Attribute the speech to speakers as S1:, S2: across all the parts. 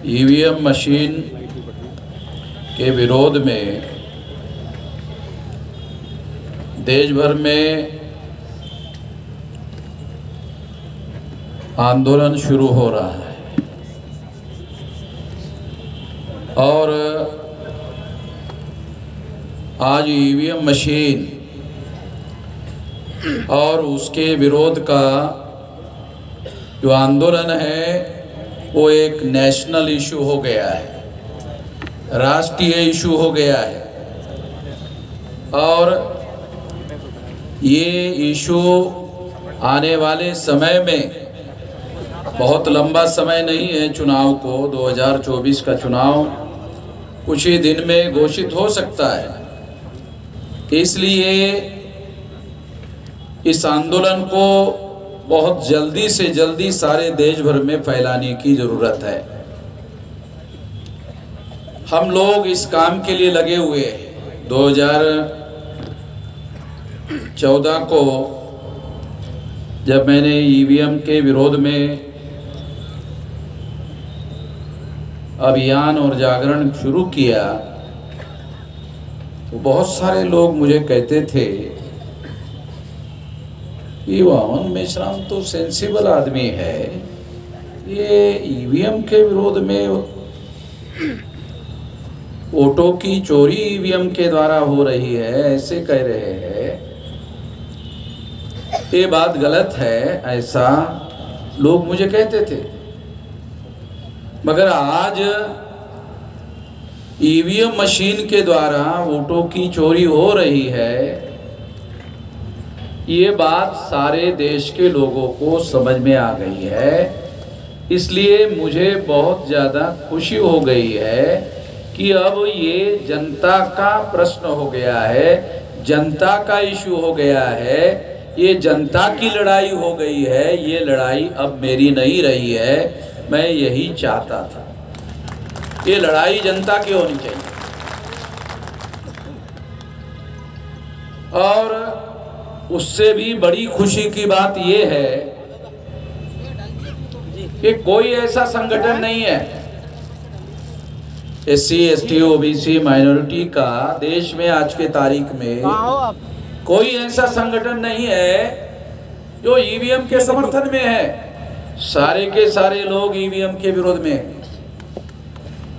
S1: EVM machine के विरोध में देश भर में आंदोलन शुरू हो रहा है और आज ईवीएम मशीन और उसके विरोध का जो आंदोलन है वो एक नेशनल इशू हो गया है, राष्ट्रीय इशू हो गया है। और ये इशू आने वाले समय में, बहुत लंबा समय नहीं है चुनाव को, 2024 का चुनाव कुछ ही दिन में घोषित हो सकता है। इसलिए इस आंदोलन को बहुत जल्दी से जल्दी सारे देश भर में फैलाने की ज़रूरत है। हम लोग इस काम के लिए लगे हुए हैं। 2014 को जब मैंने ईवीएम के विरोध में अभियान और जागरण शुरू किया तो बहुत सारे लोग मुझे कहते थे कि वामन मेश्राम तो सेंसिबल आदमी है, ये ईवीएम के विरोध में, वोटों की चोरी ईवीएम के द्वारा हो रही है, ऐसे कह रहे हैं। ये बात गलत है, ऐसा लोग मुझे कहते थे। मगर आज ईवीएम मशीन के द्वारा वोटों की चोरी हो रही है, ये बात सारे देश के लोगों को समझ में आ गई है। इसलिए मुझे बहुत ज़्यादा खुशी हो गई है कि अब ये जनता का प्रश्न हो गया है, जनता का इशू हो गया है, ये जनता की लड़ाई हो गई है। ये लड़ाई अब मेरी नहीं रही है, मैं यही चाहता था। ये लड़ाई जनता की होनी चाहिए। और उससे भी बड़ी खुशी की बात यह है कि कोई ऐसा संगठन नहीं है SC ST OBC माइनॉरिटी का देश में आज के तारीख में कोई ऐसा संगठन नहीं है जो ईवीएम के समर्थन में है। सारे के सारे लोग ईवीएम के विरोध में हैं।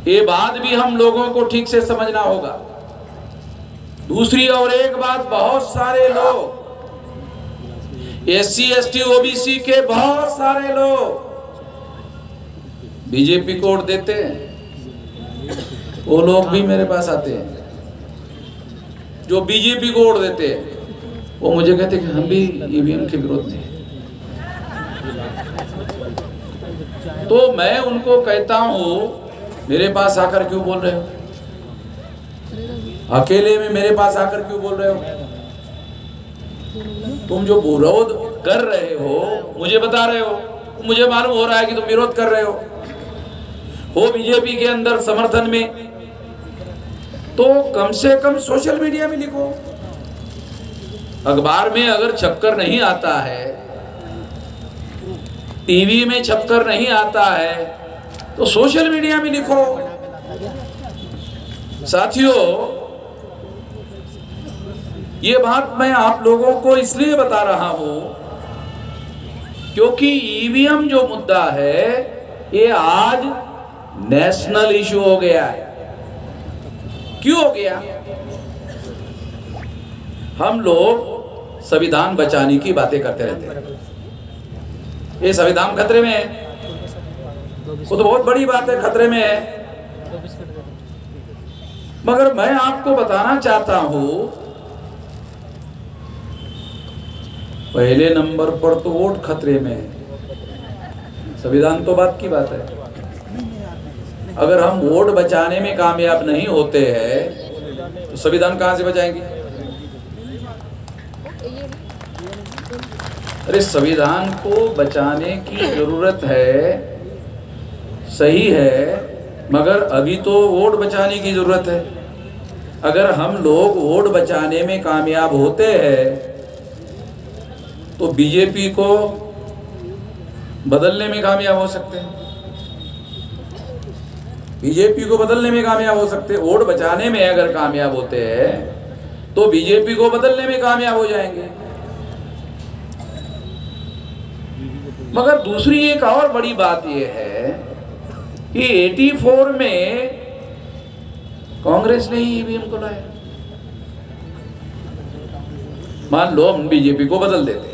S1: ये बात भी हम लोगों को ठीक से समझना होगा। दूसरी और एक बात, बहुत सारे लोग SC ST OBC के बहुत सारे लोग बीजेपी को वोट देते हैं। वो लोग भी मेरे पास आते हैं जो बीजेपी को वोट देते हैं, वो मुझे कहते हैं कि हम भी ईवीएम के विरोध में। तो मैं उनको कहता हूं, मेरे पास आकर क्यों बोल रहे हो? अकेले में मेरे पास आकर क्यों बोल रहे हो? तुम जो विरोध कर रहे हो मुझे बता रहे हो, मुझे मालूम हो रहा है कि तुम विरोध कर रहे हो बीजेपी के अंदर समर्थन में, तो कम से कम सोशल मीडिया में लिखो। अखबार में अगर छपकर नहीं आता है, टीवी में छपकर नहीं आता है, तो सोशल मीडिया में लिखो। साथियों, ये बात मैं आप लोगों को इसलिए बता रहा हूं क्योंकि ईवीएम जो मुद्दा है ये आज नेशनल इशू हो गया है। क्यों हो गया? हम लोग संविधान बचाने की बातें करते रहते हैं। ये संविधान खतरे में है, वो तो बहुत बड़ी बात है, खतरे में है। मगर मैं आपको बताना चाहता हूं, पहले नंबर पर तो वोट खतरे में है। संविधान तो बात की बात है। अगर हम वोट बचाने में कामयाब नहीं होते हैं तो संविधान कहां से बचाएंगे? अरे संविधान को बचाने की जरूरत है, सही है, मगर अभी तो वोट बचाने की जरूरत है। अगर हम लोग वोट बचाने में कामयाब होते हैं तो बीजेपी को बदलने में कामयाब हो सकते हैं। बीजेपी को बदलने में कामयाब हो सकते, वोट बचाने में अगर कामयाब होते हैं तो बीजेपी को बदलने में कामयाब हो जाएंगे। मगर दूसरी एक और बड़ी बात यह है कि 84 में कांग्रेस ने ही ईवीएम को लाया। मान लो हम बीजेपी को बदल देते,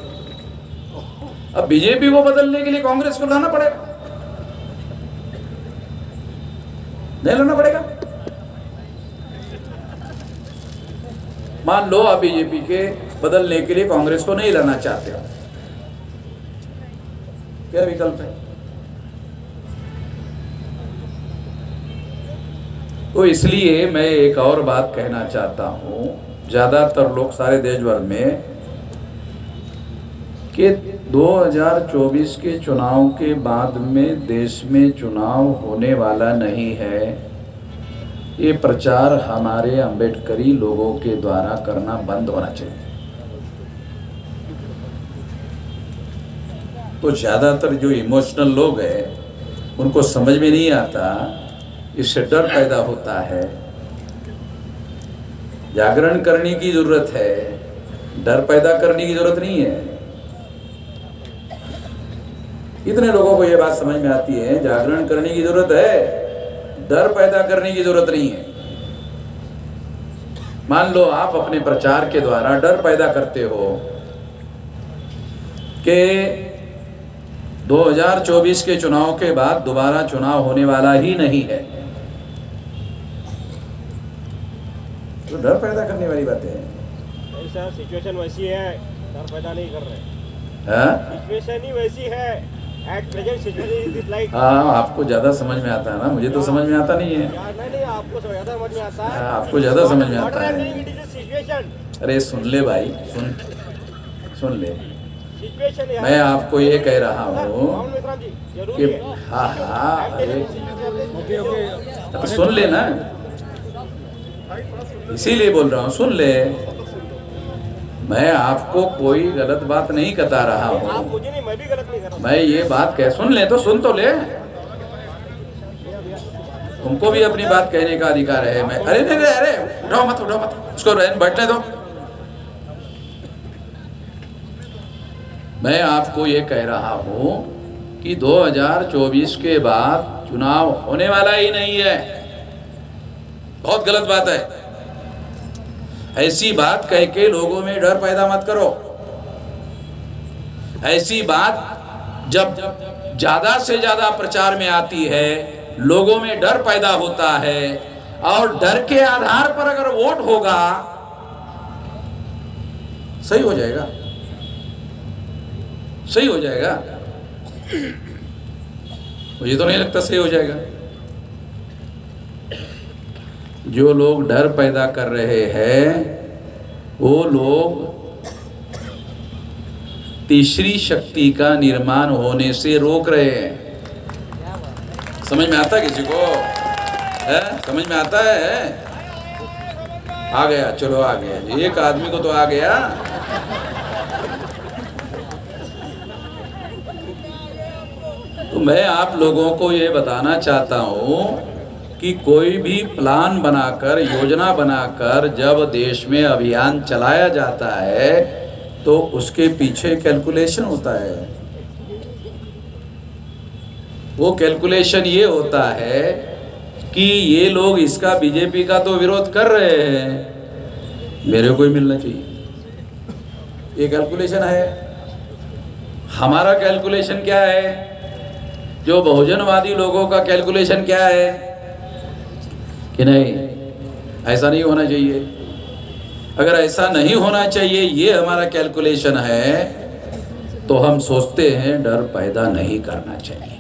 S1: अब बीजेपी को बदलने के लिए कांग्रेस को लाना पड़ेगा, नहीं लाना पड़ेगा? मान लो आप बीजेपी के बदलने के लिए कांग्रेस को नहीं लाना चाहते हो, क्या विकल्प है? तो इसलिए मैं एक और बात कहना चाहता हूं, ज्यादातर लोग सारे देश भर में कि 2024 के चुनाव के बाद में देश में चुनाव होने वाला नहीं है, ये प्रचार हमारे अम्बेडकरी लोगों के द्वारा करना बंद होना चाहिए। तो ज़्यादातर जो इमोशनल लोग हैं उनको समझ में नहीं आता, इससे डर पैदा होता है। जागरण करने की जरूरत है, डर पैदा करने की जरूरत नहीं है। कितने लोगों को ये बात समझ में आती है, जागरण करने की जरूरत है, डर पैदा करने की जरूरत नहीं है। मान लो आप अपने प्रचार के द्वारा डर पैदा करते हो कि 2024 के चुनाव के बाद दोबारा चुनाव होने वाला ही नहीं है, तो डर पैदा करने वाली बातें हैं।
S2: सर सिचुएशन वैसी है, डर पैदा नहीं कर रहे। सिचुएशन ही वैसी है, at present situation is like.
S1: हाँ, आपको ज्यादा समझ में आता है ना, मुझे तो समझ में आता नहीं है।
S2: नहीं, आपको ज्यादा समझ में आता है।
S1: आपको ज्यादा समझ में आता है।
S2: It is a situation.
S1: अरे सुन ले भाई, सुन ले,
S2: सिचुएशन है।
S1: मैं आपको ये कह रहा हूँ कि हाँ, तो सुन ले ना, इसीलिए बोल रहा हूँ, सुन ले। मैं आपको कोई गलत बात नहीं बता रहा हूँ,
S2: आप मुझे नहीं, मैं भी गलत नहीं कर रहा।
S1: मैं ये बात कह, सुन ले तो सुन तो ले, तुमको भी अपनी बात कहने का अधिकार है। मैं अरे नहीं, अरे उठाओ मत, उसको बैठने दो। मैं आपको ये कह रहा हूँ कि 2024 के बाद चुनाव होने वाला ही नहीं है, बहुत गलत बात है। ऐसी बात कह के लोगों में डर पैदा मत करो। ऐसी बात जब ज्यादा से ज्यादा प्रचार में आती है, लोगों में डर पैदा होता है, और डर के आधार पर अगर वोट होगा, सही हो जाएगा, सही हो जाएगा। मुझे तो नहीं लगता सही हो जाएगा। जो लोग डर पैदा कर रहे हैं वो लोग तीसरी शक्ति का निर्माण होने से रोक रहे हैं। समझ में आता है किसी को? है? समझ में आता है? आ गया, चलो आ गया, एक आदमी को तो आ गया। तो मैं आप लोगों को ये बताना चाहता हूँ कि कोई भी प्लान बनाकर, योजना बनाकर जब देश में अभियान चलाया जाता है तो उसके पीछे कैलकुलेशन होता है। वो कैलकुलेशन ये होता है कि ये लोग इसका, बीजेपी का तो विरोध कर रहे हैं, मेरे को ही मिलना चाहिए, ये कैलकुलेशन है। हमारा कैलकुलेशन क्या है? जो बहुजनवादी लोगों का कैलकुलेशन क्या है कि नहीं, ऐसा नहीं होना चाहिए। अगर ऐसा नहीं होना चाहिए, ये हमारा कैलकुलेशन है, तो हम सोचते हैं डर पैदा नहीं करना चाहिए।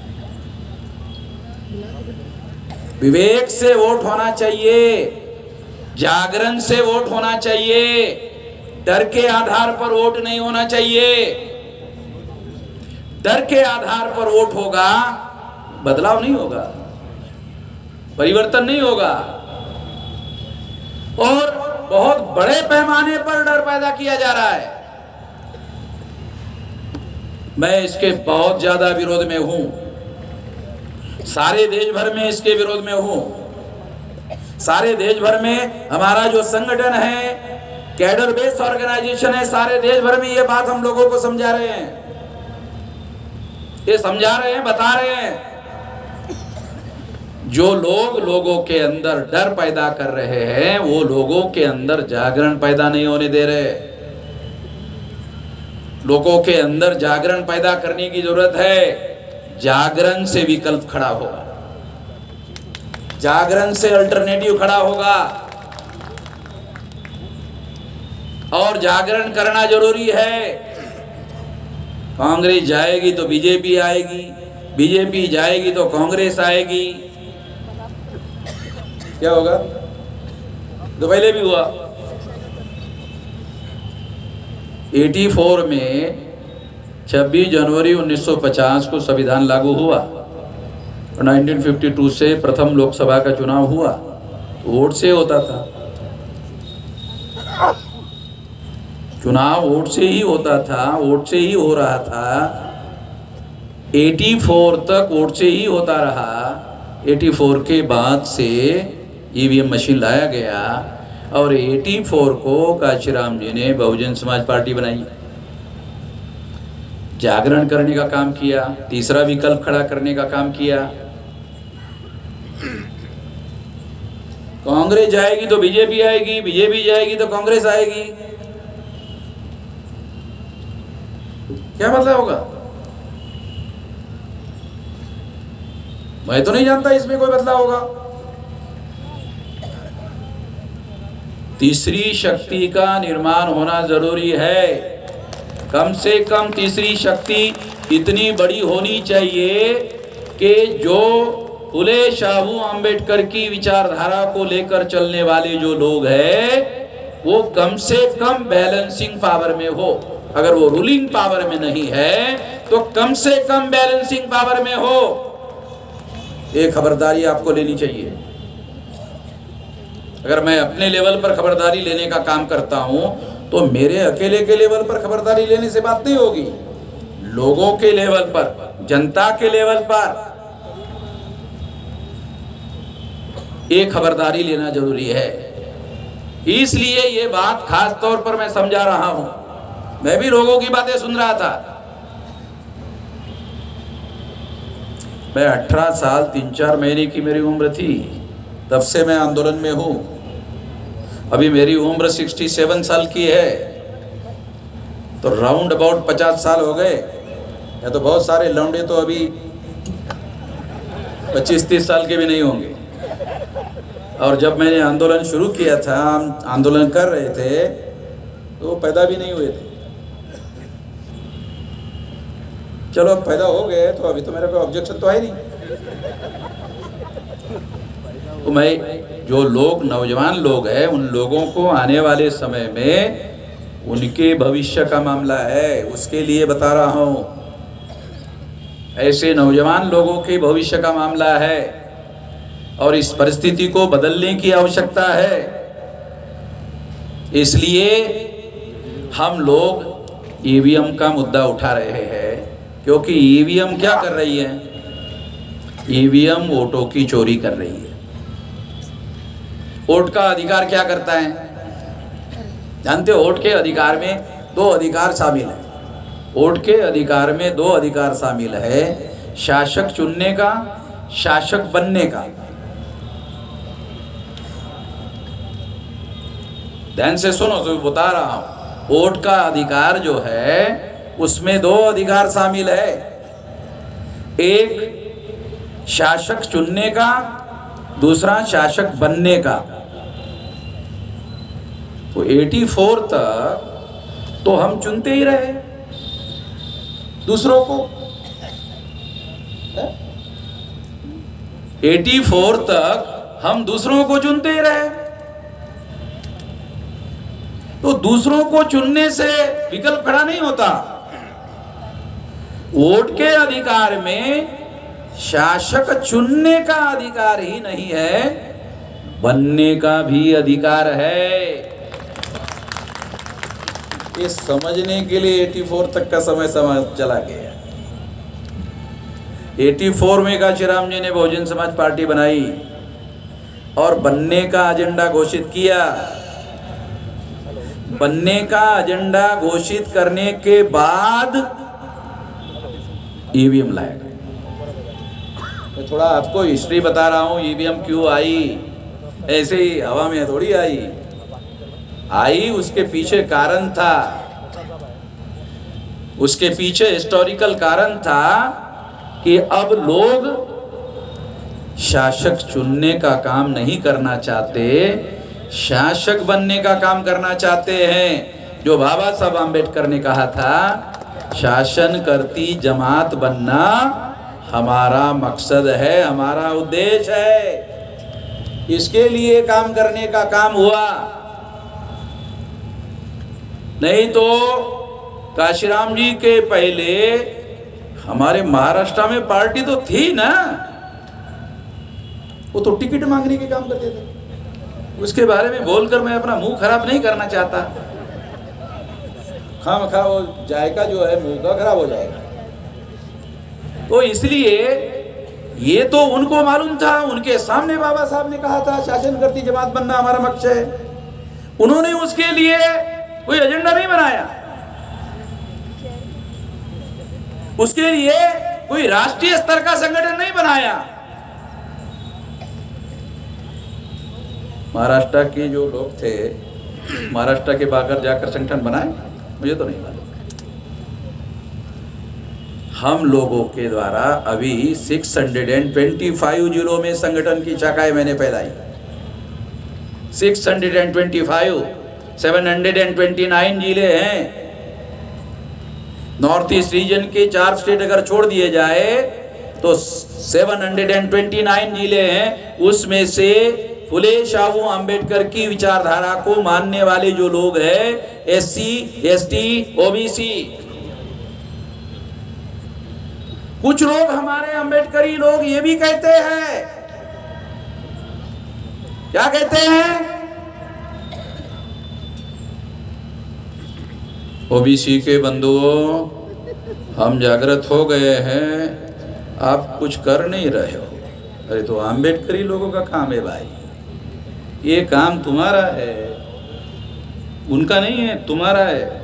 S1: विवेक से वोट होना चाहिए, जागरण से वोट होना चाहिए, डर के आधार पर वोट नहीं होना चाहिए। डर के आधार पर वोट होगा, बदलाव नहीं होगा, परिवर्तन नहीं होगा, और बहुत बड़े पैमाने पर डर पैदा किया जा रहा है। मैं इसके बहुत ज्यादा विरोध में हूं। सारे देश भर में इसके विरोध में हूं। सारे देश भर में हमारा जो संगठन है, कैडर बेस्ड ऑर्गेनाइजेशन है, सारे देश भर में ये बात हम लोगों को समझा रहे हैं, ये समझा रहे हैं, बता रहे हैं। जो लोग लोगों के अंदर डर पैदा कर रहे हैं, वो लोगों के अंदर जागरण पैदा नहीं होने दे रहे। लोगों के अंदर जागरण पैदा करने की जरूरत है। जागरण से विकल्प खड़ा होगा, जागरण से अल्टरनेटिव खड़ा होगा, और जागरण करना जरूरी है। कांग्रेस जाएगी तो बीजेपी आएगी, बीजेपी जाएगी तो कांग्रेस आएगी। क्या होगा? तो पहले भी हुआ। 84 में 26 जनवरी 1950 को संविधान लागू हुआ। 1952 से प्रथम लोकसभा का चुनाव हुआ, वोट से होता था। चुनाव वोट से ही होता था, वोट से ही हो रहा था। 84 तक वोट से ही होता रहा। 84 के बाद से ईवीएम मशीन लाया गया और 84 को काशीराम जी ने बहुजन समाज पार्टी बनाई, जागरण करने का काम किया, तीसरा विकल्प खड़ा करने का काम किया। कांग्रेस जाएगी तो बीजेपी आएगी, बीजेपी जाएगी तो कांग्रेस आएगी। क्या मतलब होगा? मैं तो नहीं जानता इसमें कोई बदलाव होगा। तीसरी शक्ति का निर्माण होना जरूरी है। कम से कम तीसरी शक्ति इतनी बड़ी होनी चाहिए कि जो फुले शाहू अंबेडकर की विचारधारा को लेकर चलने वाले जो लोग हैं, वो कम से कम बैलेंसिंग पावर में हो। अगर वो रूलिंग पावर में नहीं है तो कम से कम बैलेंसिंग पावर में हो। ये खबरदारी आपको लेनी चाहिए। अगर मैं अपने लेवल पर खबरदारी लेने का काम करता हूं तो मेरे अकेले के लेवल पर खबरदारी लेने से बात नहीं होगी। लोगों के लेवल पर, जनता के लेवल पर ये खबरदारी लेना जरूरी है। इसलिए ये बात खास तौर पर मैं समझा रहा हूं। मैं भी लोगों की बातें सुन रहा था। मैं 18 साल 3-4 महीने की मेरी उम्र थी, तब से मैं आंदोलन में हूं। अभी मेरी उम्र 67 साल की है, तो राउंड अबाउट 50 साल हो गए। या तो बहुत सारे लौंडे तो अभी 25-30 साल के भी नहीं होंगे। और जब मैंने आंदोलन शुरू किया था, हम आंदोलन कर रहे थे, तो पैदा भी नहीं हुए थे। चलो अब पैदा हो गए तो अभी तो मेरा कोई ऑब्जेक्शन तो है नहीं। तो मैं जो लोग, नौजवान लोग हैं, उन लोगों को आने वाले समय में उनके भविष्य का मामला है, उसके लिए बता रहा हूं। ऐसे नौजवान लोगों के भविष्य का मामला है और इस परिस्थिति को बदलने की आवश्यकता है। इसलिए हम लोग ईवीएम का मुद्दा उठा रहे हैं, क्योंकि ईवीएम क्या कर रही है? ईवीएम वोटों की चोरी कर रही है। वोट का अधिकार क्या करता है? जानते हो, वोट के अधिकार में 2 अधिकार शामिल है। वोट के अधिकार में 2 अधिकार शामिल है, शासक चुनने का, शासक बनने का। ध्यान से सुनो, तो बता रहा हूं। वोट का अधिकार जो है उसमें 2 अधिकार शामिल है, एक शासक चुनने का, दूसरा शासक बनने का। तो 84 तक तो हम चुनते ही रहे दूसरों को। 84 तक हम दूसरों को चुनते ही रहे। तो दूसरों को चुनने से विकल्प खड़ा नहीं होता। वोट के अधिकार में शासक चुनने का अधिकार ही नहीं है, बनने का भी अधिकार है। ये समझने के लिए 84 तक का समय चला गया। 84 में काशीराम जी ने बहुजन समाज पार्टी बनाई और बनने का एजेंडा घोषित किया। बनने का एजेंडा घोषित करने के बाद ईवीएम लाया गया। मैं थोड़ा आपको हिस्ट्री बता रहा हूँ, ईवीएम क्यों आई, ऐसे ही हवा में थोड़ी आई, उसके पीछे कारण था, उसके पीछे हिस्टोरिकल कारण था कि अब लोग शासक चुनने का काम नहीं करना चाहते, शासक बनने का काम करना चाहते हैं। जो बाबा साहब आम्बेडकर ने कहा था, शासन करती जमात बनना हमारा मकसद है, हमारा उद्देश्य है। इसके लिए काम करने का काम हुआ। नहीं तो काशीराम जी के पहले हमारे महाराष्ट्र में पार्टी तो थी ना, वो तो टिकट मांगने के काम करते थे। उसके बारे में बोलकर मैं अपना मुंह खराब नहीं करना चाहता। खामखा वो जायका जो है मुंह का खराब हो जाएगा। तो इसलिए ये तो उनको मालूम था, उनके सामने बाबा साहब ने कहा था शासन करती जमात बनना हमारा मकसद है। उन्होंने उसके लिए कोई एजेंडा नहीं बनाया, उसके लिए कोई राष्ट्रीय स्तर का संगठन नहीं बनाया। महाराष्ट्र के जो लोग थे, महाराष्ट्र के बाहर जाकर संगठन बनाए, मुझे तो नहीं मालूम। हम लोगों के द्वारा अभी 625 जिलों में संगठन की शाखाएं मैंने फैलाई। 625, 729 जिले हैं। नॉर्थ ईस्ट रीजन के 4 स्टेट अगर छोड़ दिए जाए तो 729 जिले हैं। उसमें से फुले शाहू अंबेडकर की विचारधारा को मानने वाले जो लोग हैं, SC, ST, OBC, कुछ लोग हमारे अंबेडकरी लोग ये भी कहते हैं, क्या कहते हैं, OBC के बंधुओं, हम जागृत हो गए हैं, आप कुछ कर नहीं रहे हो। अरे तो अंबेडकरी लोगों का काम है भाई, ये काम तुम्हारा है, उनका नहीं है, तुम्हारा है।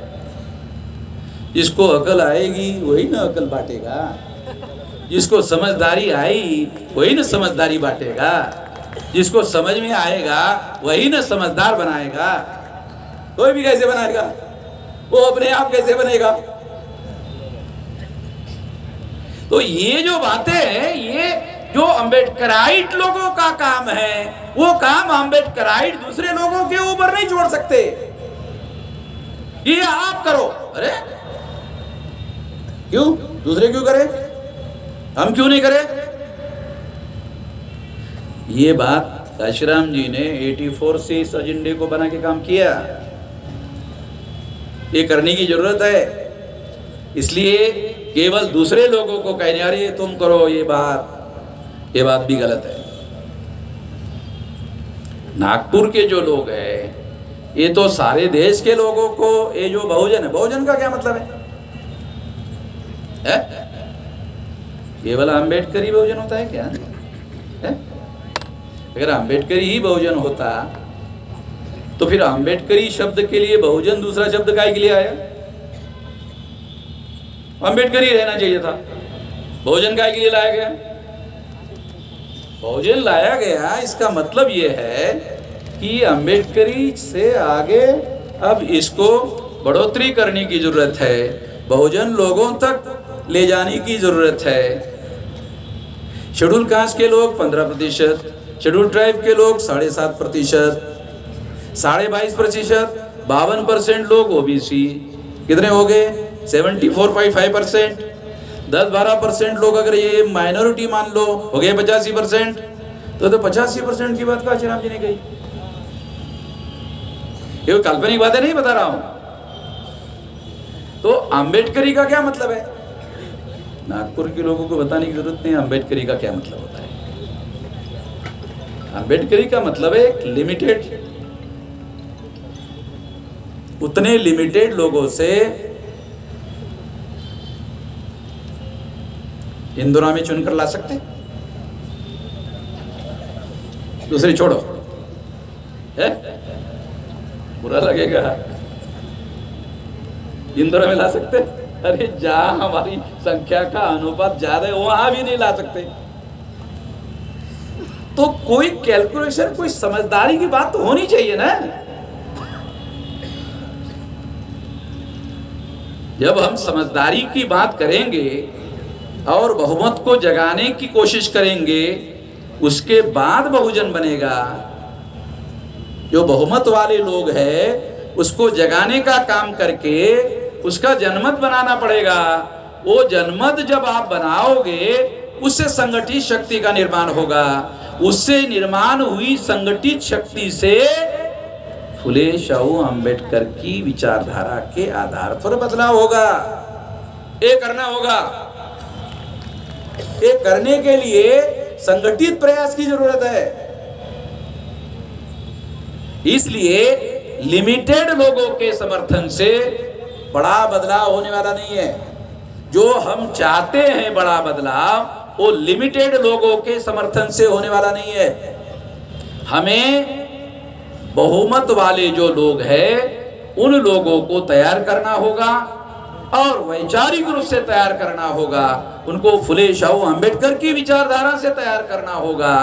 S1: जिसको अकल आएगी वही ना अकल बांटेगा, जिसको समझदारी आई वही ना समझदारी बांटेगा, जिसको समझ में आएगा वही ना समझदार बनाएगा। कोई भी कैसे बनाएगा, वो अपने आप कैसे बनेगा। तो ये जो बातें हैं, ये जो अंबेडकराइट लोगों का काम है, वो काम अंबेडकराइट दूसरे लोगों के ऊपर नहीं छोड़ सकते। ये आप करो। अरे क्यों, दूसरे क्यों करें, हम क्यों नहीं करें। ये बात काशीराम जी ने 84 से इस एजेंडे को बना के काम किया। ये करने की जरूरत है। इसलिए केवल दूसरे लोगों को कहने अरे तुम करो, ये बात भी गलत है। नागपुर के जो लोग हैं, ये तो सारे देश के लोगों को, ये जो बहुजन है, बहुजन का क्या मतलब है? केवल अंबेडकरी बहुजन होता है क्या है? अगर अंबेडकरी ही बहुजन होता तो फिर अंबेडकरी शब्द के लिए बहुजन दूसरा शब्द काय के लिए आया? अंबेडकरी रहना चाहिए था, बहुजन काय के लिए लाया गया? बहुजन लाया गया, इसका मतलब ये है कि अंबेडकरी से आगे अब इसको बढ़ोतरी करने की जरूरत है, बहुजन लोगों तक ले जाने की जरूरत है। शेड्यूल कास्ट के लोग 15%, शेड्यूल ट्राइब के लोग 7.5%, 22.5%, 52% लोग OBC, कितने हो गए? 74.5%। 10-12% लोग अगर ये माइनॉरिटी मान लो, हो गए 85%। तो 85% की बात काशीराम जी ने कही। ये काल्पनिक बातें नहीं बता रहा हूं। तो अंबेडकरी का क्या मतलब है? नागपुर के लोगों को बताने की जरूरत नहीं अंबेडकरी का क्या मतलब होता है। अंबेडकरी का मतलब है एक लिमिटेड, उतने लिमिटेड लोगों से इंदौरा में चुनकर ला सकते? दूसरी छोड़ो, है बुरा लगेगा। इंदौरा में ला सकते? अरे जहां हमारी संख्या का अनुपात ज्यादा है वहां भी नहीं ला सकते। तो कोई कैलकुलेशन, कोई समझदारी की बात तो होनी चाहिए ना। जब हम समझदारी की बात करेंगे और बहुमत को जगाने की कोशिश करेंगे, उसके बाद बहुजन बनेगा। जो बहुमत वाले लोग हैं उसको जगाने का काम करके उसका जनमत बनाना पड़ेगा। वो जनमत जब आप बनाओगे उससे संगठित शक्ति का निर्माण होगा। उससे निर्माण हुई संगठित शक्ति से फुले शाहू अंबेडकर की विचारधारा के आधार पर बदलाव होगा। ये करना होगा। ये करने के लिए संगठित प्रयास की जरूरत है। इसलिए लिमिटेड लोगों के समर्थन से बड़ा बदलाव होने वाला नहीं है। जो हम चाहते हैं बड़ा बदलाव, वो लिमिटेड लोगों के समर्थन से होने वाला नहीं है। हमें बहुमत वाले जो लोग हैं उन लोगों को तैयार करना होगा और वैचारिक रूप से तैयार करना होगा। उनको फुले शाहू अंबेडकर की विचारधारा से तैयार करना होगा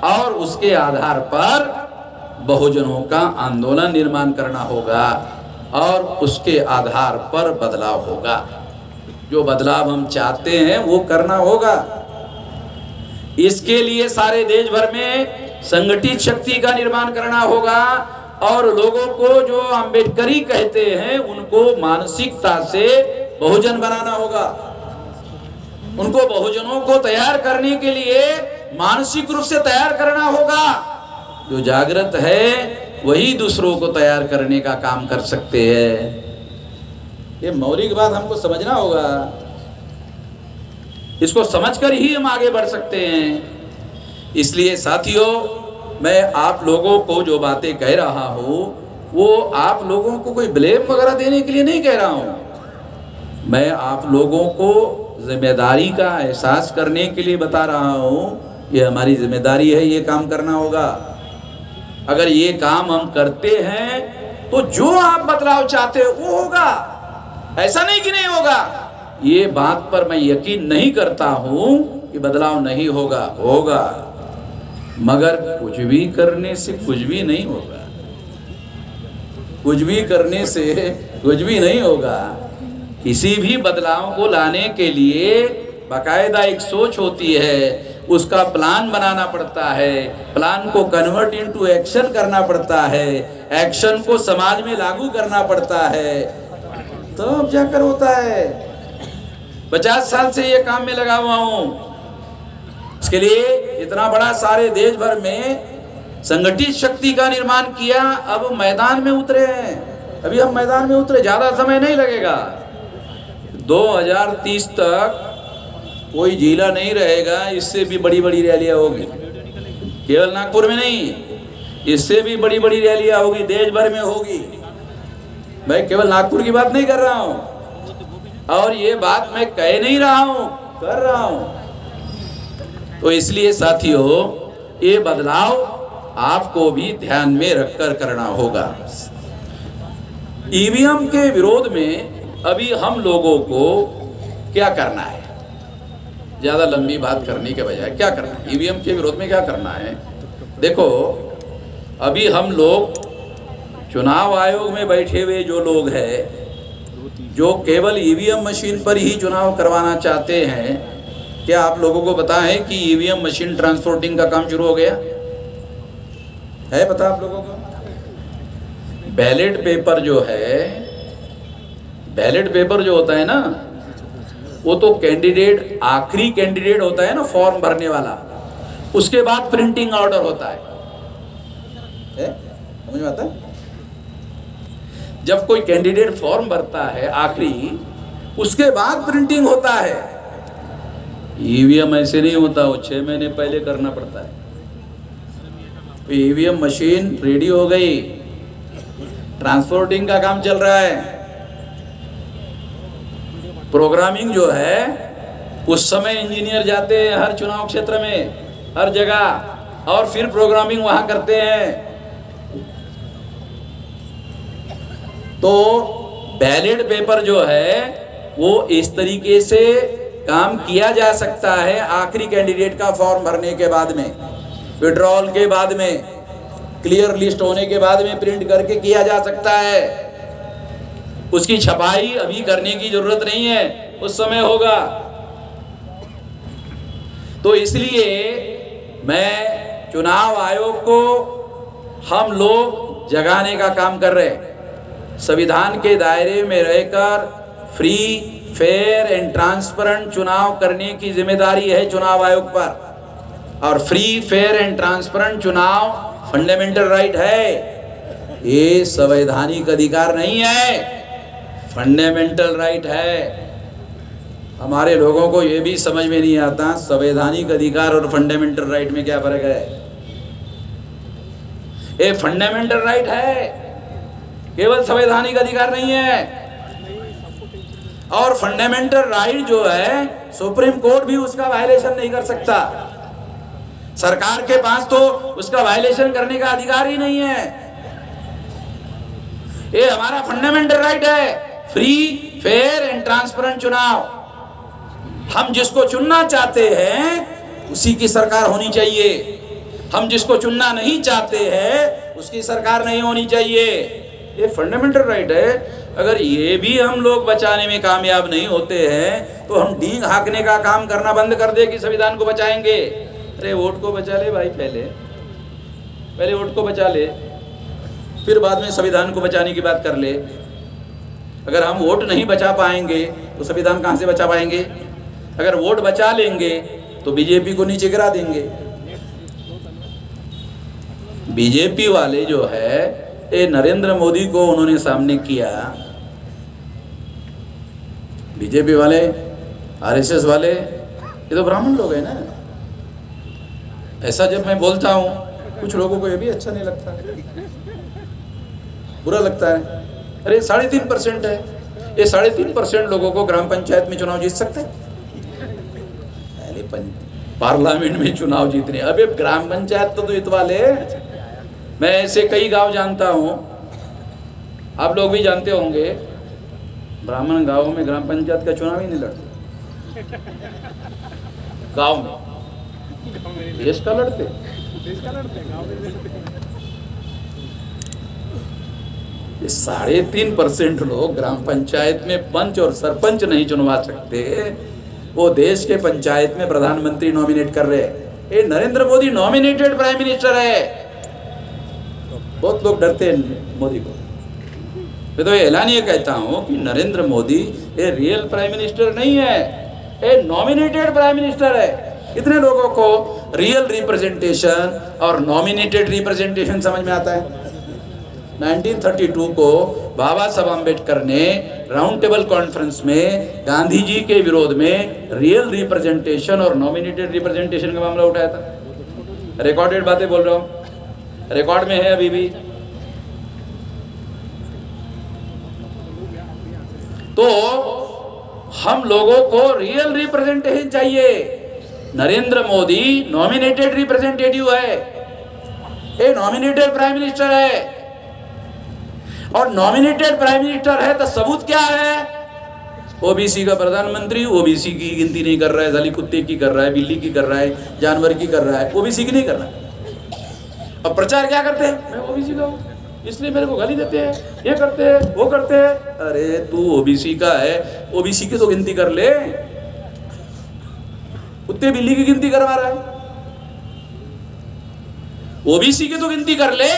S1: और उसके आधार पर बहुजनों का आंदोलन निर्माण करना होगा और उसके आधार पर बदलाव होगा। जो बदलाव हम चाहते हैं वो करना होगा। इसके लिए सारे देश भर में संगठित शक्ति का निर्माण करना होगा और लोगों को जो अंबेडकरी कहते हैं उनको मानसिकता से बहुजन बनाना होगा। उनको बहुजनों को तैयार करने के लिए मानसिक रूप से तैयार करना होगा। जो जागृत है वही दूसरों को तैयार करने का काम कर सकते हैं। ये मौलिक बात हमको समझना होगा। इसको समझकर ही हम आगे बढ़ सकते हैं। इसलिए साथियों, मैं आप लोगों को जो बातें कह रहा हूं वो आप लोगों को कोई ब्लेम वगैरह देने के लिए नहीं कह रहा हूं। मैं आप लोगों को जिम्मेदारी का एहसास करने के लिए बता रहा हूं। ये हमारी जिम्मेदारी है, ये काम करना होगा। अगर ये काम हम करते हैं तो जो आप बदलाव चाहते हो वो होगा। ऐसा नहीं कि नहीं होगा। ये बात पर मैं यकीन नहीं करता हूं कि बदलाव नहीं होगा, होगा, मगर कुछ भी करने से कुछ भी नहीं होगा। कुछ भी करने से कुछ भी नहीं होगा। किसी भी बदलाव को लाने के लिए बाकायदा एक सोच होती है, उसका प्लान बनाना पड़ता है, प्लान को कन्वर्ट इनटू एक्शन करना पड़ता है, एक्शन को समाज में लागू करना पड़ता है, तब जाकर होता है। 50 साल से ये काम में लगा हुआ हूं। इसके लिए इतना बड़ा सारे देश भर में संगठित शक्ति का निर्माण किया। अब मैदान में उतरे हैं। अभी हम मैदान में उतरे, ज्यादा समय नहीं लगेगा। 2030 तक कोई जिला नहीं रहेगा, इससे भी बड़ी बड़ी रैलियां होगी। केवल नागपुर में नहीं, इससे भी बड़ी बड़ी रैलियां होगी, देश भर में होगी। मैं केवल नागपुर की बात नहीं कर रहा हूं और ये बात मैं कह नहीं रहा हूं, कर रहा हूं। तो इसलिए साथियों, ये बदलाव आपको भी ध्यान में रखकर करना होगा। ईवीएम के विरोध में अभी हम लोगों को क्या करना है? ज्यादा लंबी बात करने के बजाय क्या करना है? ईवीएम के विरोध में क्या करना है? देखो, अभी हम लोग चुनाव आयोग में बैठे हुए जो लोग हैं, जो केवल ईवीएम मशीन पर ही चुनाव करवाना चाहते हैं, क्या आप लोगों को पता है कि ईवीएम मशीन ट्रांसपोर्टिंग का काम शुरू हो गया है? पता आप लोगों को? बैलेट पेपर जो है, बैलेट पेपर जो होता है ना, वो तो कैंडिडेट, आखिरी कैंडिडेट होता है ना फॉर्म भरने वाला, उसके बाद प्रिंटिंग ऑर्डर होता है। समझ में आता है? जब कोई कैंडिडेट फॉर्म भरता है आखिरी, उसके बाद प्रिंटिंग होता है। ईवीएम ऐसे नहीं होता, वो 6 महीने पहले करना पड़ता है। तो ईवीएम मशीन रेडी हो गई, ट्रांसपोर्टिंग का काम चल रहा है। प्रोग्रामिंग जो है उस समय इंजीनियर जाते हैं हर चुनाव क्षेत्र में, हर जगह, और फिर प्रोग्रामिंग वहां करते हैं। तो बैलेट पेपर जो है वो इस तरीके से काम किया जा सकता है। आखिरी कैंडिडेट का फॉर्म भरने के बाद में, विड्रॉल के बाद में, क्लियर लिस्ट होने के बाद में प्रिंट करके किया जा सकता है। उसकी छपाई अभी करने की जरूरत नहीं है, उस समय होगा। तो इसलिए मैं चुनाव आयोग को हम लोग जगाने का काम कर रहे हैं। संविधान के दायरे में रहकर फ्री, फेयर एंड ट्रांसपेरेंट चुनाव करने की जिम्मेदारी है चुनाव आयोग पर। और फ्री, फेयर एंड ट्रांसपेरेंट चुनाव फंडामेंटल राइट है, ये संवैधानिक अधिकार नहीं है, फंडामेंटल राइट है। हमारे लोगों को ये भी समझ में नहीं आता संवैधानिक अधिकार और फंडामेंटल राइट में क्या फर्क है। ये फंडामेंटल राइट है, केवल संवैधानिक अधिकार नहीं है। और फंडामेंटल राइट जो है सुप्रीम कोर्ट भी उसका वायलेशन नहीं कर सकता। सरकार के पास तो उसका वायलेशन करने का अधिकार ही नहीं है। ये हमारा फंडामेंटल राइट है, फ्री, फेयर एंड ट्रांसपेरेंट चुनाव। हम जिसको चुनना चाहते हैं उसी की सरकार होनी चाहिए। हम जिसको चुनना नहीं चाहते हैं उसकी सरकार नहीं होनी चाहिए। ये फंडामेंटल राइट है। अगर ये भी हम लोग बचाने में कामयाब नहीं होते हैं तो हम डींग हाँकने का काम करना बंद कर दे कि संविधान को बचाएंगे। अरे वोट को बचा ले भाई, पहले वोट को बचा ले, फिर बाद में संविधान को बचाने की बात कर ले। अगर हम वोट नहीं बचा पाएंगे तो संविधान कहाँ से बचा पाएंगे? अगर वोट बचा लेंगे तो बीजेपी को नीचे गिरा देंगे। बीजेपी वाले जो है ये नरेंद्र मोदी को उन्होंने सामने किया। बीजेपी वाले, आरएसएस वाले, ये तो ब्राह्मण लोग हैं ना। ऐसा जब मैं बोलता हूं कुछ लोगों को ये भी अच्छा नहीं लगता, बुरा लगता है। अरे 3.5% है, ये 3.5% लोगों को ग्राम पंचायत में चुनाव जीत सकते हैं। पार्लियामेंट में चुनाव जीतने, अबे ग्राम पंचायत तो इतवाले। मैं ऐसे कई गांव जानता हूं, आप लोग भी जानते होंगे, ब्राह्मण गांवों में ग्राम पंचायत का चुनाव ही नहीं लड़ते। गांव में देश का लड़ते। ये 3.5% लोग ग्राम पंचायत में पंच और सरपंच नहीं चुनवा सकते, वो देश के पंचायत में प्रधानमंत्री नॉमिनेट कर रहे हैं। ये Narendra Modi nominated prime minister है। बहुत लोग डरते हैं मोदी को। मैं तो ये ऐलानिए कहता हूं कि नरेंद्र मोदी ये रियल प्राइम मिनिस्टर नहीं है, ये नॉमिनेटेड प्राइम मिनिस्टर है। कितने लोगों को रियल रिप्रेजेंटेशन और नॉमिनेटेड रिप्रेजेंटेशन समझ में आता है? 1932 को बाबा साहब अम्बेडकर ने राउंड टेबल कॉन्फ्रेंस में गांधी जी के विरोध में रियल रिप्रेजेंटेशन और नॉमिनेटेड रिप्रेजेंटेशन का मामला उठाया था। रिकॉर्डेड बातें बोल रहा हूं, रिकॉर्ड में है अभी भी। तो हम लोगों को रियल रिप्रेजेंटेशन चाहिए। नरेंद्र मोदी नॉमिनेटेड रिप्रेजेंटेटिव है, ये नॉमिनेटेड प्राइम मिनिस्टर है। और नॉमिनेटेड प्राइम मिनिस्टर है तो सबूत क्या है? ओबीसी का प्रधानमंत्री, ओबीसी की गिनती नहीं कर रहा है, साली कुत्ते की कर रहा है, बिल्ली की कर रहा है, जानवर की कर रहा है, ओबीसी की नहीं कर रहा है। अब प्रचार क्या करते हैं? मैं ओबीसी का हूं इसलिए मेरे को गाली देते हैं, ये करते हैं, वो करते हैं। अरे तू ओबीसी का है, ओबीसी की तो गिनती कर ले। कुत्ते बिल्ली की गिनती करवा रहा है, ओबीसी की तो गिनती कर ले।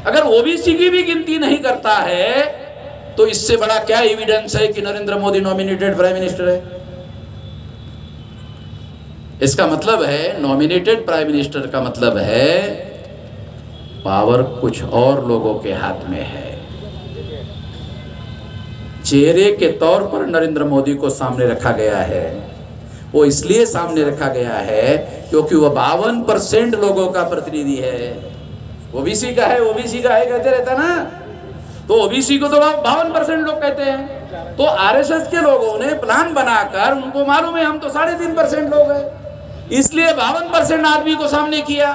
S1: अगर ओबीसी की भी गिनती नहीं करता है तो इससे बड़ा क्या एविडेंस है कि Narendra Modi nominated prime minister है? इसका मतलब है नॉमिनेटेड प्राइम मिनिस्टर का मतलब है पावर कुछ और लोगों के हाथ में है। चेहरे के तौर पर नरेंद्र मोदी को सामने रखा गया है। वो इसलिए सामने रखा गया है क्योंकि वो 52% लोगों का प्रतिनिधि है। ओबीसी का है, ओबीसी का है कहते रहता ना, तो ओबीसी को तो 52% लोग कहते हैं। तो आरएसएस के लोगों ने प्लान बनाकर, उनको मालूम है हम तो 3.5% लोग हैं, इसलिए 52% आदमी को सामने किया।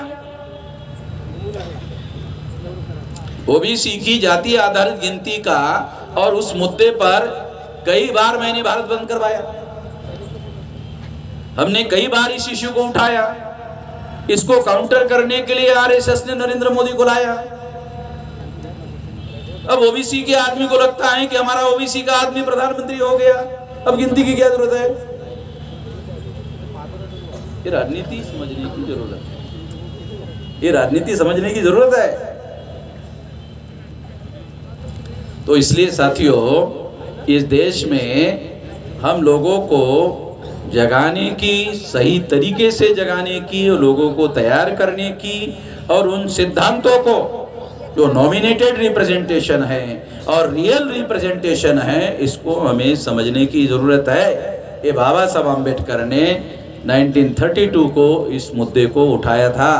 S1: ओबीसी की जाति आधारित गिनती का और उस मुद्दे पर कई बार मैंने भारत बंद करवाया, हमने कई बार इस इश्यू को उठाया। इसको काउंटर करने के लिए आरएसएस ने नरेंद्र मोदी को लाया। अब ओबीसी के आदमी को लगता है कि हमारा ओबीसी का आदमी प्रधानमंत्री हो गया, अब गिनती की क्या जरूरत है? ये राजनीति समझने की जरूरत है, ये राजनीति समझने की जरूरत है। तो इसलिए साथियों, इस देश में हम लोगों को जगाने की, सही तरीके से जगाने की, लोगों को तैयार करने की, और उन सिद्धांतों को जो नॉमिनेटेड रिप्रेजेंटेशन है और रियल रिप्रेजेंटेशन है, इसको हमें समझने की जरूरत है। ये बाबा साहब आम्बेडकर ने 1932 को इस मुद्दे को उठाया था,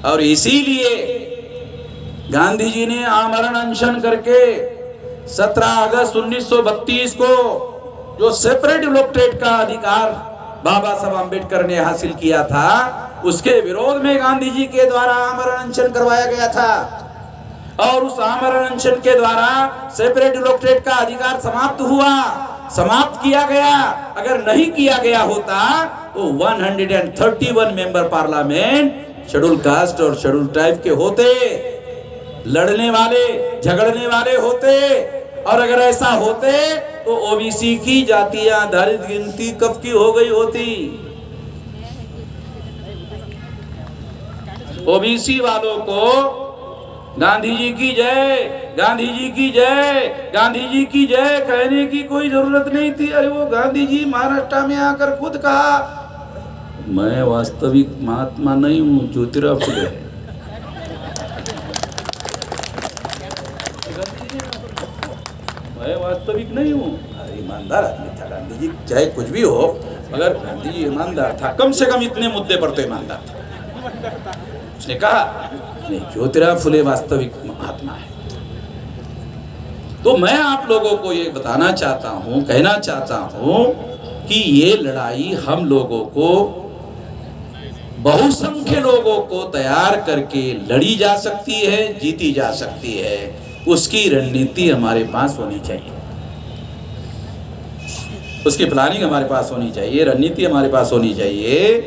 S1: और इसीलिए गांधी जी ने आमरण अनशन करके 17 अगस्त 1932 को जो सेपरेट इलेक्टोरेट का अधिकार बाबा साहब आम्बेडकर ने हासिल किया था, उसके विरोध में गांधी जी के द्वारा आमरण अनशन करवाया गया था, और उस आमरण अनशन के द्वारा सेपरेट इलेक्टोरेट का अधिकार समाप्त हुआ, समाप्त किया गया। अगर नहीं किया गया होता तो 131 मेंबर पार्लियामेंट शेड्यूल कास्ट और शेड्यूल ट्राइब के होते, लड़ने वाले, झगड़ने वाले होते, और अगर ऐसा होते तो ओबीसी की जातीय आधारित गिनती कब की हो गई होती? ओबीसी वालों को गांधी जी की जय, गांधी जी की जय, गांधी जी की जय कहने की कोई जरूरत नहीं थी। अरे वो गांधी जी महाराष्ट्र में आकर खुद कहा, मैं वास्तविक महात्मा नहीं हूं, ज्योतिराव फुले। मैं वास्तविक नहीं हूँ। अरे ईमानदार आदमी था गांधी जी, चाहे कुछ भी हो, मगर गांधी जी ईमानदार था, कम से कम इतने मुद्दे पर तो ईमानदार था। उसने कहा नहीं, ज्योतिराव फुले वास्तविक महात्मा है। तो मैं आप लोगों को ये बताना चाहता हूँ, कहना चाहता हूँ कि ये लड़ाई हम लोगों को, बहुसंख्य लोगों को तैयार करके लड़ी जा सकती है, जीती जा सकती है। उसकी रणनीति हमारे पास होनी चाहिए, उसकी प्लानिंग हमारे पास होनी चाहिए, रणनीति हमारे पास होनी चाहिए।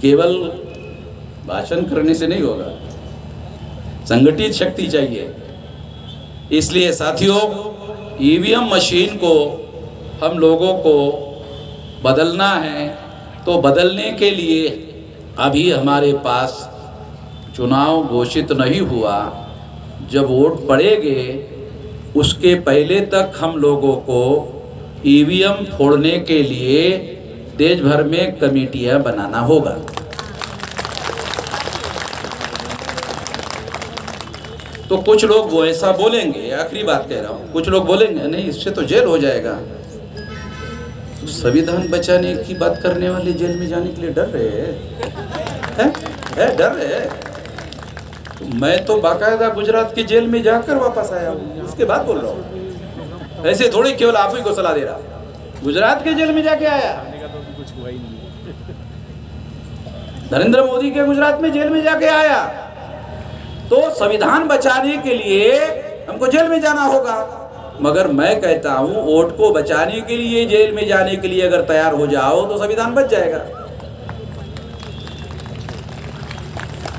S1: केवल भाषण करने से नहीं होगा, संगठित शक्ति चाहिए। इसलिए साथियों, ईवीएम मशीन को हम लोगों को बदलना है, तो बदलने के लिए अभी हमारे पास चुनाव घोषित नहीं हुआ। जब वोट पड़ेंगे उसके पहले तक हम लोगों को ईवीएम फोड़ने के लिए देश भर में कमेटियां बनाना होगा। तो कुछ लोग वो ऐसा बोलेंगे, आखिरी बात कह रहा हूँ, कुछ लोग बोलेंगे नहीं इससे तो जेल हो जाएगा। तो संविधान बचाने की बात करने वाले जेल में जाने के लिए डर रहे हैं, डर रहे हैं। मैं तो बाकायदा गुजरात की जेल में जाकर वापस आया हूँ, उसके बाद बोल रहा हूँ, ऐसे थोड़ी केवल आप ही को सलाह दे रहा। गुजरात के जेल में जाके आया, नरेंद्र मोदी के गुजरात में जेल में जाके आया। तो संविधान बचाने के लिए हमको जेल में जाना होगा, मगर मैं कहता हूँ वोट को बचाने के लिए जेल में जाने के लिए अगर तैयार हो जाओ तो संविधान बच जाएगा।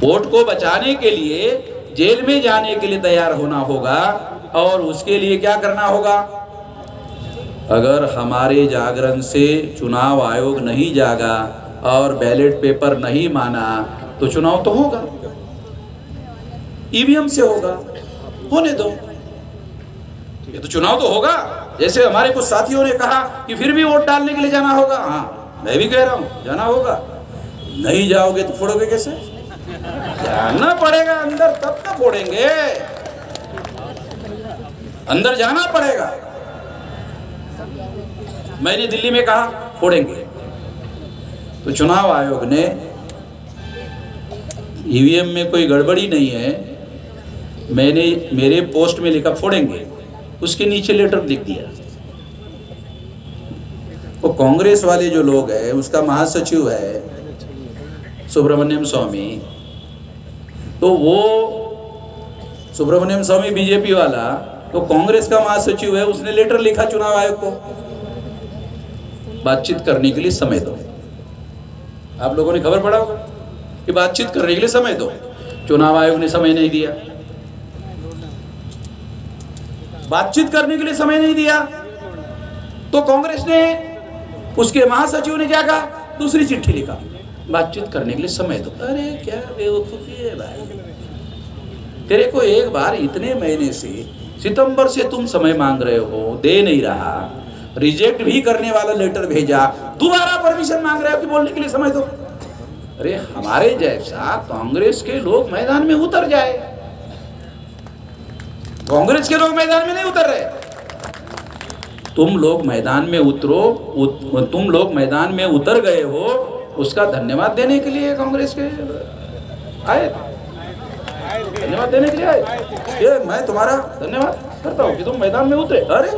S1: वोट को बचाने के लिए जेल में जाने के लिए तैयार होना होगा, और उसके लिए क्या करना होगा? अगर हमारे जागरण से चुनाव आयोग नहीं जागा और बैलेट पेपर नहीं माना तो चुनाव तो होगा, ईवीएम से होगा, होने दो, ये तो चुनाव तो होगा। जैसे हमारे कुछ साथियों ने कहा कि फिर भी वोट डालने के लिए जाना होगा, हाँ मैं भी कह रहा हूं जाना होगा। नहीं जाओगे तो फोड़ोगे कैसे? जाना पड़ेगा अंदर, तब तो फोड़ेंगे, अंदर जाना पड़ेगा। मैंने दिल्ली में कहा फोड़ेंगे, तो चुनाव आयोग ने ईवीएम में कोई गड़बड़ी नहीं है, मैंने मेरे पोस्ट में लिखा फोड़ेंगे, उसके नीचे लेटर लिख दिया। वो कांग्रेस वाले जो लोग हैं, उसका महासचिव है सुब्रमण्यम स्वामी, तो वो सुब्रमण्यम स्वामी बीजेपी वाला, तो कांग्रेस का महासचिव है, उसने लेटर लिखा चुनाव आयोग को, बातचीत करने के लिए समय दो। आप लोगों ने खबर पड़ा होगा कि बातचीत करने के लिए समय दो। चुनाव आयोग ने समय नहीं दिया, बातचीत करने के लिए समय नहीं दिया, तो कांग्रेस ने, उसके महासचिव ने क्या कहा, दूसरी चिट्ठी लिखा, बातचीत करने के लिए समय दो। अरे क्या बेवकूफी है भाई, तेरे को एक बार इतने महीने से, सितंबर से तुम समय मांग रहे हो, दे नहीं रहा, रिजेक्ट भी करने वाला लेटर भेजा, दोबारा परमिशन मांग रहे हो कि बोलने के लिए समय दो। अरे हमारे जैसा कांग्रेस के लोग मैदान में उतर जाए, कांग्रेस के लोग मैदान में नहीं उतर रहे। तुम लोग मैदान में उतरो, तुम लोग मैदान में उतर गए हो, उसका धन्यवाद देने के लिए कांग्रेस के आए, धन्यवाद देने के लिए आए। ये मैं तुम्हारा धन्यवाद करता हूँ कि तुम मैदान में उतरे। अरे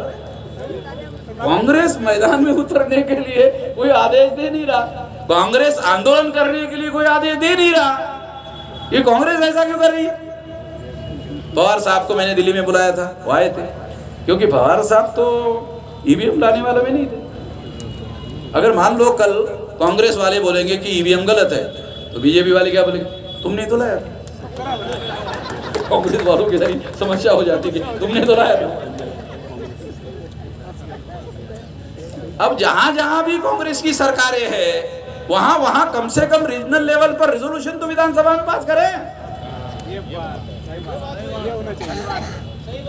S1: कांग्रेस मैदान में उतरने के लिए कोई आदेश दे नहीं रहा, कांग्रेस आंदोलन करने के लिए कोई आदेश दे नहीं रहा, ये कांग्रेस ऐसा क्यों कर रही है? पवार साहब को मैंने दिल्ली में बुलाया था, वो आए थे, क्योंकि पवार साहब तो ईवीएम लाने वाले में नहीं थे। अगर मान लो कल कांग्रेस वाले बोलेंगे कि ईवीएम गलत है, तो बीजेपी वाले क्या बोलेंगे, तुमने तो लाया था। कांग्रेस वालों की सारी समस्या हो जाती है, तुमने तो लाया था। अब जहां जहां भी कांग्रेस की सरकारें हैं, वहां वहां कम से कम रीजनल लेवल पर रिजोल्यूशन तो विधानसभा में पास करें,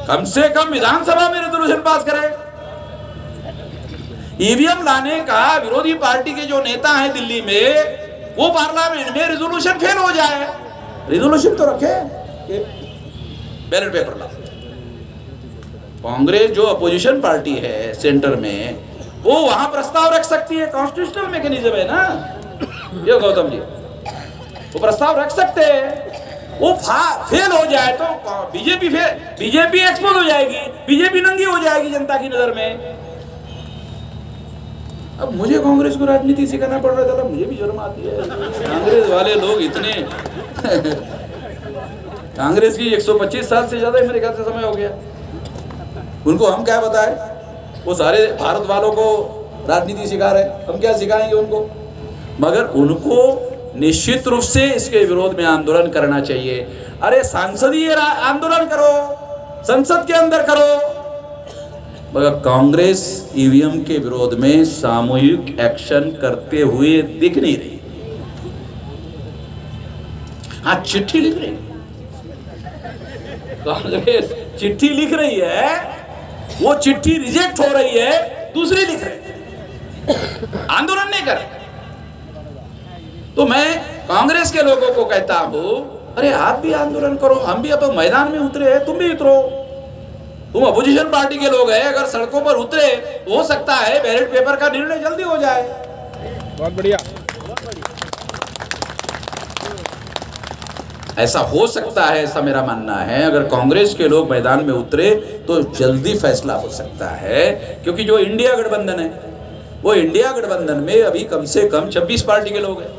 S1: कम से कम विधानसभा में रिजोल्यूशन पास करें। ईवीएम लाने का विरोधी पार्टी के जो नेता हैं दिल्ली में, वो पार्लियामेंट में रिजोल्यूशन फेल हो जाए, रिजोल्यूशन तो रखे, बैलेट पेपर ला। कांग्रेस जो अपोजिशन पार्टी है सेंटर में, वो वहां प्रस्ताव रख सकती है, कॉन्स्टिट्यूशनल मैकेनिज्म है ना ये गौतम जी, वो प्रस्ताव रख सकते हैं। वो फेल हो जाए तो बीजेपी एक्सपोज हो जाएगी, बीजेपी नंगी हो जाएगी जनता की नजर में। अब मुझे कांग्रेस को राजनीति सिखाना पड़ रहा था, मुझे भी शर्म आती है। कांग्रेस वाले लोग इतने कांग्रेस की 125 साल से ज्यादा मेरे ख्याल से समय हो गया, उनको हम क्या बताएं? वो सारे भारत वालों को राजनीति सिखा रहे, हम क्या सिखाएंगे उनको? मगर उनको निश्चित रूप से इसके विरोध में आंदोलन करना चाहिए। अरे सांसदीय आंदोलन करो, संसद के अंदर करो, मगर कांग्रेस ईवीएम के विरोध में सामूहिक एक्शन करते हुए दिख नहीं रही। हाँ, चिट्ठी लिख रही, कांग्रेस चिट्ठी लिख रही है, वो चिट्ठी रिजेक्ट हो रही है, दूसरी लिख रही है, आंदोलन नहीं कर रहे। तो मैं कांग्रेस के लोगों को कहता हूं, अरे आप भी आंदोलन करो, हम भी अब मैदान में उतरे हैं, तुम भी उतरो। तुम अपोजिशन पार्टी के लोग हैं, अगर सड़कों पर उतरे, हो सकता है बैलेट पेपर का निर्णय जल्दी हो जाए।
S2: बहुत बढ़िया,
S1: ऐसा हो सकता है, ऐसा मेरा मानना है। अगर कांग्रेस के लोग मैदान में उतरे तो जल्दी फैसला हो सकता है, क्योंकि जो इंडिया गठबंधन है, वो इंडिया गठबंधन में अभी कम से कम 26 पार्टी के लोग हैं।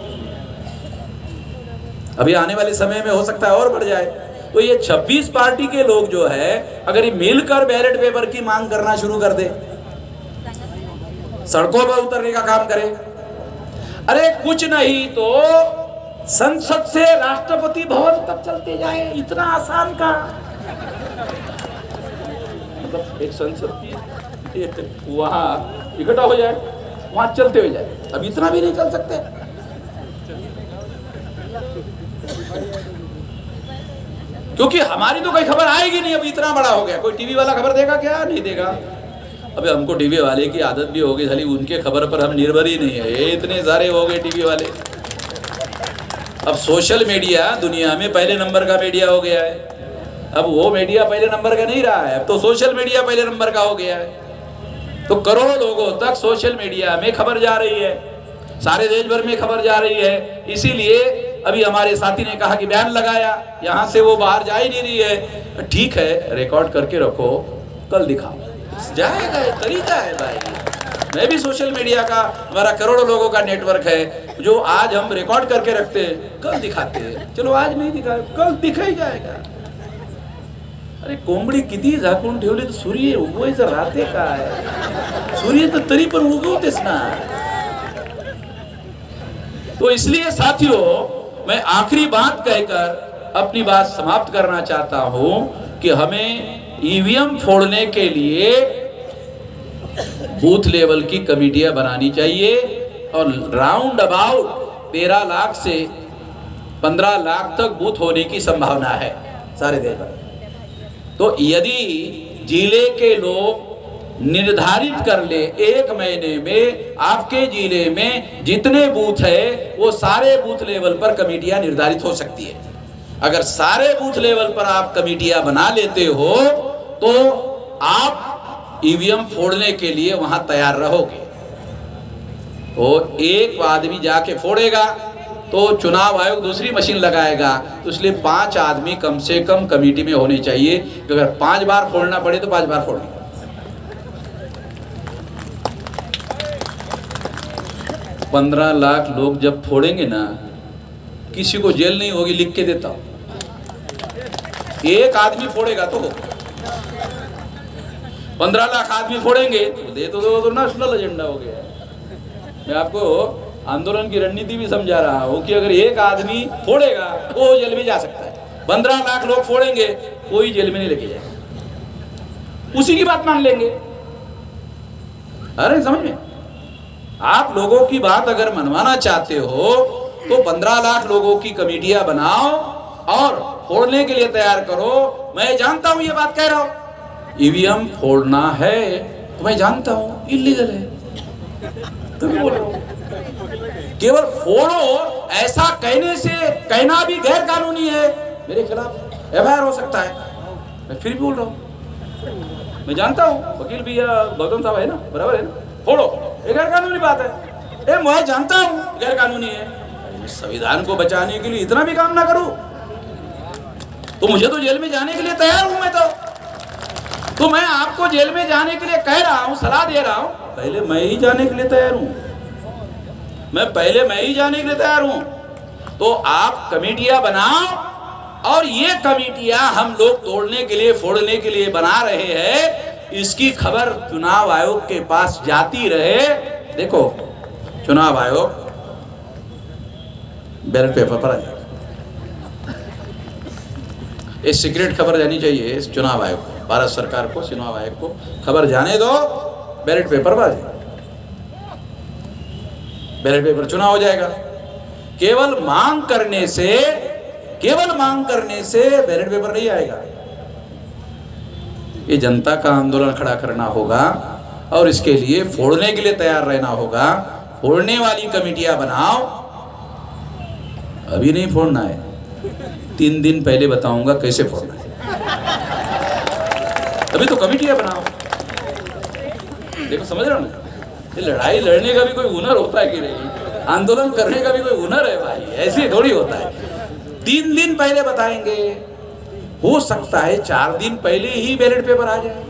S1: अभी आने वाले समय में हो सकता है और बढ़ जाए। तो ये 26 पार्टी के लोग जो है, अगर ये मिलकर बैलेट पेपर की मांग करना शुरू कर दे, सड़कों पर उतरने का काम करे, अरे कुछ नहीं तो संसद से राष्ट्रपति भवन तक चलते जाए, इतना आसान का। मतलब एक संसद की वहां इकट्ठा हो जाए, वहां चलते हुए जाए, अब इतना भी नहीं चल सकते। क्योंकि हमारी तो कोई खबर आएगी नहीं, अब इतना बड़ा हो गया। कोई टीवी वाला खबर देगा क्या? नहीं देगा। अबे हमको टीवी वाले की आदत भी हो गई, खाली उनके खबर पर हम निर्भर ही नहीं है, इतने सारे हो गए टीवी वाले। अब सोशल मीडिया दुनिया में पहले नंबर का मीडिया हो गया है। अब वो मीडिया पहले नंबर का नहीं रहा है, अब तो सोशल मीडिया पहले नंबर का हो गया है। तो करोड़ों लोगों तक सोशल मीडिया में खबर जा रही है, सारे देश भर में खबर जा रही है। इसीलिए अभी हमारे साथी ने कहा कि बैन लगाया, यहाँ से वो बाहर जा ही नहीं रही है। ठीक है, रिकॉर्ड करके रखो, कल दिखाओ, जाएगा, तरीका है भाई। मैं भी सोशल मीडिया का, हमारा करोड़ों लोगों का नेटवर्क है, जो आज हम रिकॉर्ड करके रखते हैं, कल दिखाते हैं। चलो आज नहीं दिखाए, कल दिखा ही जाएगा। अरे कोंबडी किती झाकून ठेवली तर सूर्य उगवायचं राहते काय? सूर्य तर तरी पण उगवतेच ना। तो इसलिए साथियों, मैं आखिरी बात कहकर अपनी बात समाप्त करना चाहता हूं कि हमें ईवीएम फोड़ने के लिए बूथ लेवल की कमेटियां बनानी चाहिए और राउंड अबाउट 13 लाख से 15 लाख तक बूथ होने की संभावना है सारे देश में। तो यदि जिले के लोग निर्धारित कर ले 1 महीने में आपके जिले में जितने बूथ है वो सारे बूथ लेवल पर कमेटियां निर्धारित हो सकती है। अगर सारे बूथ लेवल पर आप कमेटियां बना लेते हो तो आप ईवीएम फोड़ने के लिए वहां तैयार रहोगे। तो एक आदमी जाके फोड़ेगा तो चुनाव आयोग दूसरी मशीन लगाएगा, तो इसलिए 5 आदमी कम से कम कमेटी में होने चाहिए। अगर 5 बार फोड़ना पड़े तो 5 बार फोड़ना। 15 लाख लोग जब फोड़ेंगे ना, किसी को जेल नहीं होगी, लिख के देता हूं। एक आदमी फोड़ेगा तो 15 लाख आदमी फोड़ेंगे तो दे तो नेशनल एजेंडा हो गया। मैं आपको आंदोलन की रणनीति भी समझा रहा हूं कि अगर एक आदमी फोड़ेगा वो जेल में जा सकता है, 15 लाख लोग फोड़ेंगे कोई जेल में नहीं लेके जाएगा, उसी की बात मान लेंगे। अरे समझ में, आप लोगों की बात अगर मनवाना चाहते हो तो 15 लाख लोगों की कमेटियां बनाओ और फोड़ने के लिए तैयार करो। मैं जानता हूं ये बात कह रहा हूं, ईवीएम फोड़ना है तो मैं जानता हूं इलीगल है, तो बोल रहा हूं केवल फोड़ो ऐसा कहने से, कहना भी गैर कानूनी है, मेरे खिलाफ एफआईआर हो सकता है। मैं फिर भी बोल रहा हूं, मैं जानता हूं, वकील भी गौतम साहब है ना, बराबर है ना, फोड़ो ये गैर कानूनी बात है। मैं जानता हूं गैर कानूनी है, संविधान को बचाने के लिए इतना भी काम ना करूं तो मुझे तो जेल में जाने के लिए तैयार हूं मैं तो मैं आपको जेल में जाने के लिए कह रहा हूं, सलाह दे रहा हूं, पहले मैं ही जाने के लिए तैयार हूं, मैं ही जाने के लिए तैयार हूं। तो आप कमेटियां बनाओ और ये कमेटियां हम लोग तोड़ने के लिए, फोड़ने के लिए बना रहे हैं, इसकी खबर चुनाव आयोग के पास जाती रहे। देखो चुनाव आयोग बैलेट पेपर पर आ जाएगा, ये सीक्रेट खबर जानी चाहिए इस चुनाव आयोग को, भारत सरकार को, चुनाव आयोग को खबर जाने दो, बैलेट पेपर पर आ जाएगा, बैलेट पेपर चुनाव हो जाएगा। केवल मांग करने से बैलेट पेपर नहीं आएगा, ये जनता का आंदोलन खड़ा करना होगा और इसके लिए फोड़ने के लिए तैयार रहना होगा। फोड़ने वाली कमेटियां बनाओ, अभी नहीं फोड़ना है, 3 दिन पहले बताऊंगा कैसे फोड़ना है, अभी तो कमेटियां बनाओ। देखो समझ रहे हो ना, लड़ाई लड़ने का भी कोई हुनर होता है कि नहीं, आंदोलन करने का भी कोई हुनर है भाई, ऐसे थोड़ी होता है। 3 दिन पहले बताएंगे, हो सकता है 4 दिन पहले ही बैलेट पेपर आ जाए।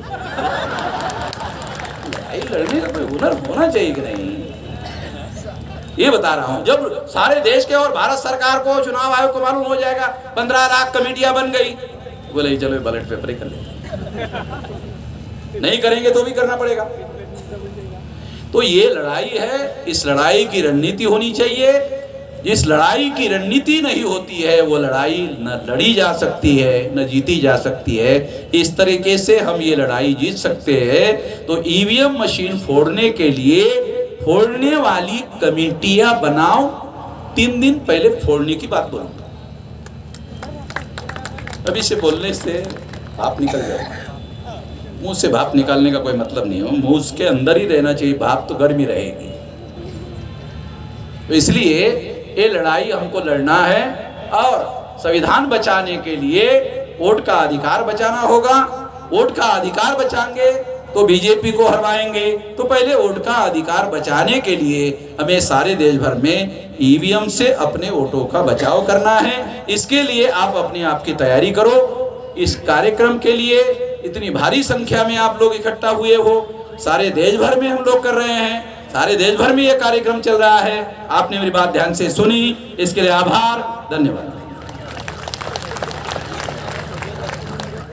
S1: लड़ाई लड़ने का कोई हुनर होना चाहिए कि नहीं, ये बता रहा हूं। जब सारे देश के और भारत सरकार को, चुनाव आयोग को मालूम हो जाएगा 15 लाख कमेटियां बन गई, बोले चलो बैलेट पेपर ही कर लेते, नहीं करेंगे तो भी करना पड़ेगा। तो ये लड़ाई है, इस लड़ाई की रणनीति होनी चाहिए। जिस लड़ाई की रणनीति नहीं होती है वो लड़ाई न लड़ी जा सकती है न जीती जा सकती है। इस तरीके से हम ये लड़ाई जीत सकते हैं। तो ईवीएम मशीन फोड़ने के लिए फोड़ने वाली कमेटियां बनाओ, 3 दिन पहले फोड़ने की बात बोलूंगा, अभी से बोलने से आप निकल जाएगा। मुंह से भाप निकालने का कोई मतलब नहीं है, मुंह के अंदर ही रहना चाहिए, भाप तो गर्मी रहेगी। तो इसलिए ये लड़ाई हमको लड़ना है और संविधान बचाने के लिए वोट का अधिकार बचाना होगा। वोट का अधिकार बचाएंगे तो बीजेपी को हरवाएंगे, तो पहले वोट का अधिकार बचाने के लिए हमें सारे देश भर में ईवीएम से अपने वोटों का बचाव करना है। इसके लिए आप अपने आप की तैयारी करो। इस कार्यक्रम के लिए इतनी भारी संख्या में आप लोग इकट्ठा हुए हो, सारे देश भर में हम लोग कर रहे हैं, सारे देश भर में ये कार्यक्रम चल रहा है। आपने मेरी बात ध्यान से सुनी, इसके लिए आभार, धन्यवाद।